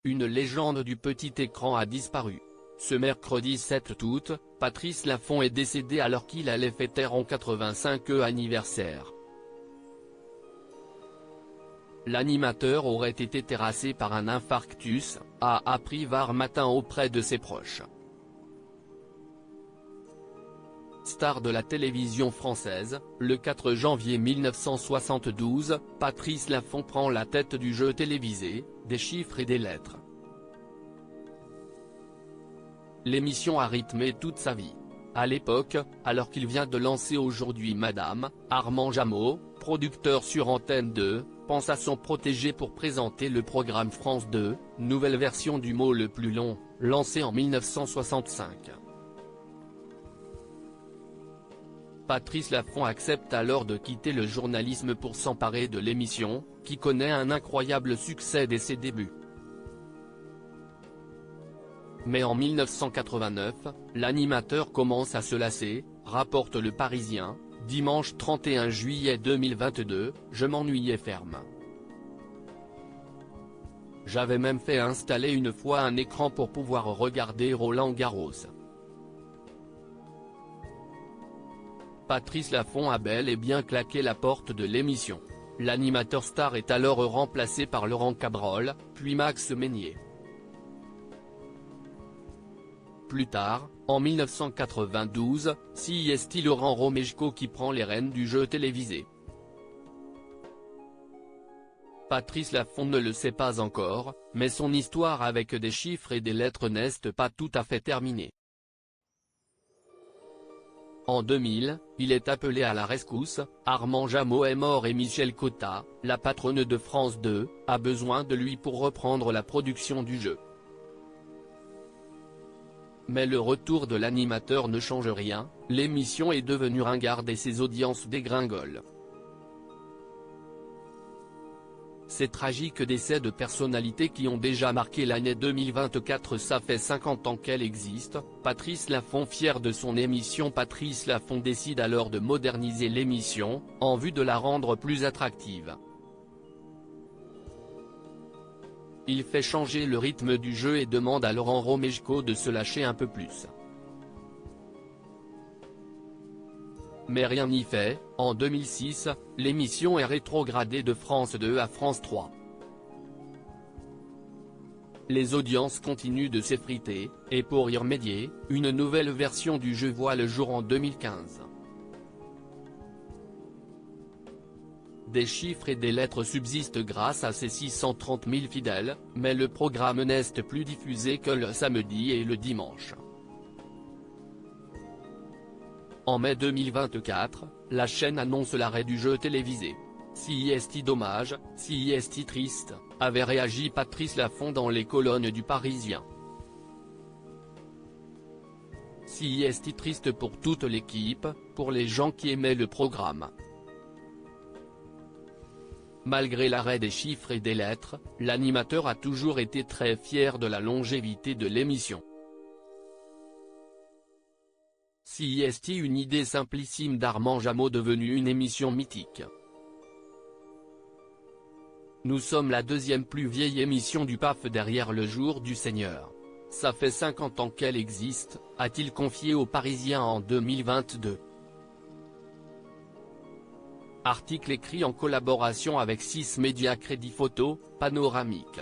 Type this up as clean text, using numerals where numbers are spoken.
une légende du petit écran a disparu. Ce mercredi 7 août, Patrice Laffont est décédé alors qu'il allait fêter son 85e anniversaire. L'animateur aurait été terrassé par un infarctus, a appris Var Matin auprès de ses proches. Star de la télévision française, le 4 janvier 1972, Patrice Laffont prend la tête du jeu télévisé, des chiffres et des lettres. L'émission a rythmé toute sa vie. À l'époque, alors qu'il vient de lancer Aujourd'hui Madame, Armand Jameau, producteur sur Antenne 2, pense à son protégé pour présenter le programme France 2, nouvelle version du mot le plus long, lancé en 1965. Patrice Laffont accepte alors de quitter le journalisme pour s'emparer de l'émission, qui connaît un incroyable succès dès ses débuts. Mais en 1989, l'animateur commence à se lasser, rapporte Le Parisien, dimanche 31 juillet 2022, je m'ennuyais ferme. J'avais même fait installer une fois un écran pour pouvoir regarder Roland-Garros. Patrice Laffont a bel et bien claqué la porte de l'émission. L'animateur star est alors remplacé par Laurent Cabrol, puis Max Meignier. Plus tard, en 1992, c'est Laurent Romeshko qui prend les rênes du jeu télévisé. Patrice Laffont ne le sait pas encore, mais son histoire avec des chiffres et des lettres n'est pas tout à fait terminée. En 2000, il est appelé à la rescousse, Armand Jameau est mort et Michel Cotta, la patronne de France 2, a besoin de lui pour reprendre la production du jeu. Mais le retour de l'animateur ne change rien, l'émission est devenue ringarde et ses audiences dégringolent. Ces tragiques décès de personnalités qui ont déjà marqué l'année 2024. Ça fait 50 ans qu'elle existe. Patrice Laffont, fier de son émission Patrice Laffont décide alors de moderniser l'émission, en vue de la rendre plus attractive. Il fait changer le rythme du jeu et demande à Laurent Romeshko de se lâcher un peu plus. Mais rien n'y fait, en 2006, l'émission est rétrogradée de France 2 à France 3. Les audiences continuent de s'effriter, et pour y remédier, une nouvelle version du jeu voit le jour en 2015. Des chiffres et des lettres subsistent grâce à ses 630 000 fidèles, mais le programme n'est plus diffusé que le samedi et le dimanche. En mai 2024, la chaîne annonce l'arrêt du jeu télévisé. Si est dommage, si est triste, avait réagi Patrice Laffont dans les colonnes du Parisien. Si est triste pour toute l'équipe, pour les gens qui aimaient le programme. Malgré l'arrêt des chiffres et des lettres, l'animateur a toujours été très fier de la longévité de l'émission. Si est une idée simplissime d'Armand Jameau devenue une émission mythique. Nous sommes la deuxième plus vieille émission du PAF derrière Le Jour du Seigneur. Ça fait 50 ans qu'elle existe, a-t-il confié au Parisien en 2022. Article écrit en collaboration avec 6 médias Crédit Photo, Panoramique.